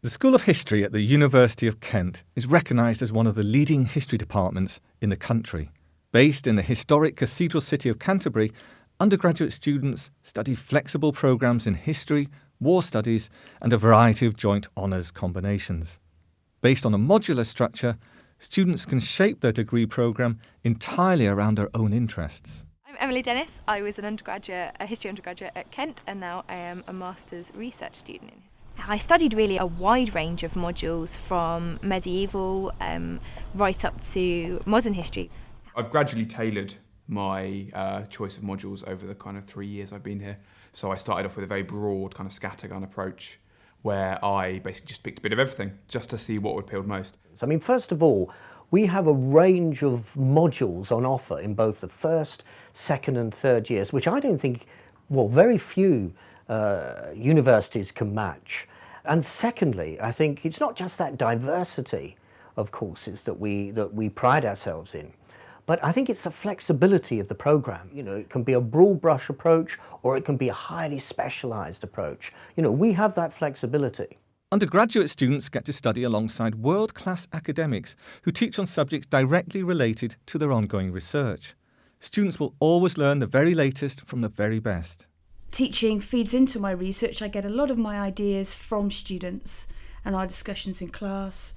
The School of History at the University of Kent is recognised as one of the leading history departments in the country. Based in the historic cathedral city of Canterbury, undergraduate students study flexible programmes in history, war studies and a variety of joint honours combinations. Based on a modular structure, students can shape their degree programme entirely around their own interests. I'm Emily Dennis. I was a history undergraduate at Kent, and now I am a master's research student in history. I studied really a wide range of modules from medieval right up to modern history. I've gradually tailored my choice of modules over the kind of 3 years I've been here. So I started off with a very broad kind of scattergun approach where I basically just picked a bit of everything just to see what would appeal most. I mean, first of all, we have a range of modules on offer in both the first, second and third years, which I don't think, very few universities can match. And secondly, I think it's not just that diversity of courses that we pride ourselves in, but I think it's the flexibility of the programme. You know, it can be a broad brush approach or it can be a highly specialised approach. You know, we have that flexibility. Undergraduate students get to study alongside world-class academics who teach on subjects directly related to their ongoing research. Students will always learn the very latest from the very best. Teaching feeds into my research. I get a lot of my ideas from students and our discussions in class.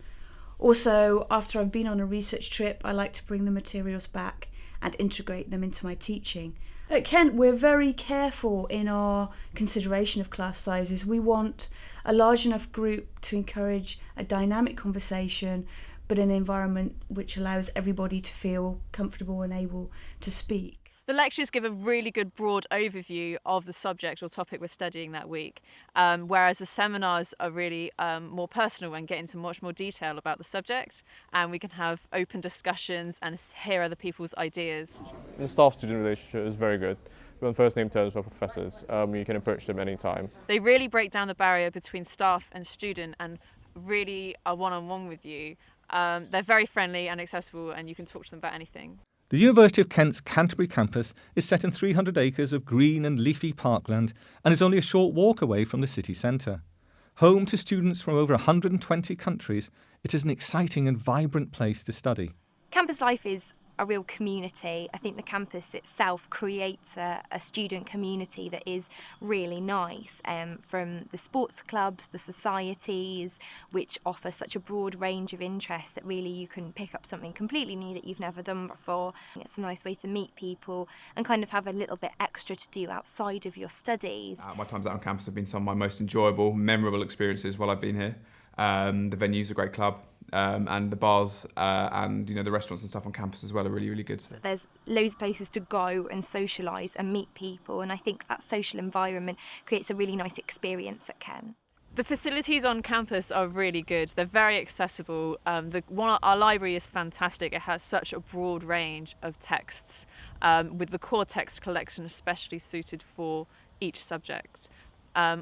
Also, after I've been on a research trip, I like to bring the materials back and integrate them into my teaching. At Kent, we're very careful in our consideration of class sizes. We want a large enough group to encourage a dynamic conversation, but an environment which allows everybody to feel comfortable and able to speak. The lectures give a really good broad overview of the subject or topic we're studying that week, whereas the seminars are really more personal and get into much more detail about the subject, and we can have open discussions and hear other people's ideas. The staff-student relationship is very good. We're on first-name terms with our professors. You can approach them anytime. They really break down the barrier between staff and student and really are one-on-one with you. They're very friendly and accessible, and you can talk to them about anything. The University of Kent's Canterbury campus is set in 300 acres of green and leafy parkland and is only a short walk away from the city centre. Home to students from over 120 countries, it is an exciting and vibrant place to study. Campus life is a real community. I think the campus itself creates a student community that is really nice, from the sports clubs, the societies, which offer such a broad range of interests that really you can pick up something completely new that you've never done before. It's a nice way to meet people and kind of have a little bit extra to do outside of your studies. My times out on campus have been some of my most enjoyable, memorable experiences while I've been here. The venue's a great club. And the bars and the restaurants and stuff on campus as well are really, really good. There's loads of places to go and socialise and meet people, and I think that social environment creates a really nice experience at Kent. The facilities on campus are really good. They're very accessible. Our library is fantastic. It has such a broad range of texts, with the core text collection especially suited for each subject.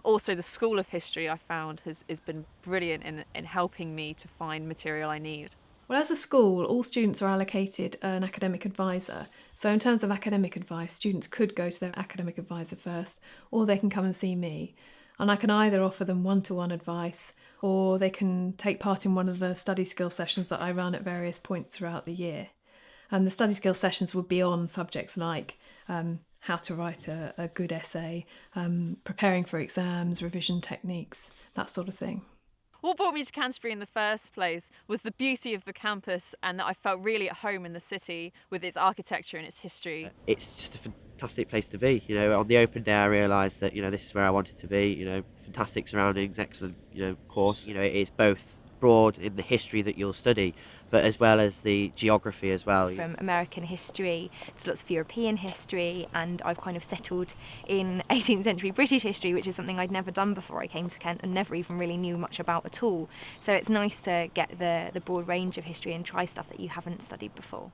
Also, the School of History I found has been brilliant in helping me to find material I need. Well, as a school, all students are allocated an academic advisor. So in terms of academic advice, students could go to their academic advisor first, or they can come and see me. And I can either offer them one-to-one advice, or they can take part in one of the study skill sessions that I run at various points throughout the year. And the study skill sessions would be on subjects like how to write a good essay, preparing for exams, revision techniques, that sort of thing. What brought me to Canterbury in the first place was the beauty of the campus, and that I felt really at home in the city with its architecture and its history. It's just a fantastic place to be. On the open day I realised that this is where I wanted to be. Fantastic surroundings, excellent course. It is both broad in the history that you'll study, but as well as the geography as well. From American history to lots of European history, and I've kind of settled in 18th century British history, which is something I'd never done before I came to Kent and never even really knew much about at all. So it's nice to get the broad range of history and try stuff that you haven't studied before.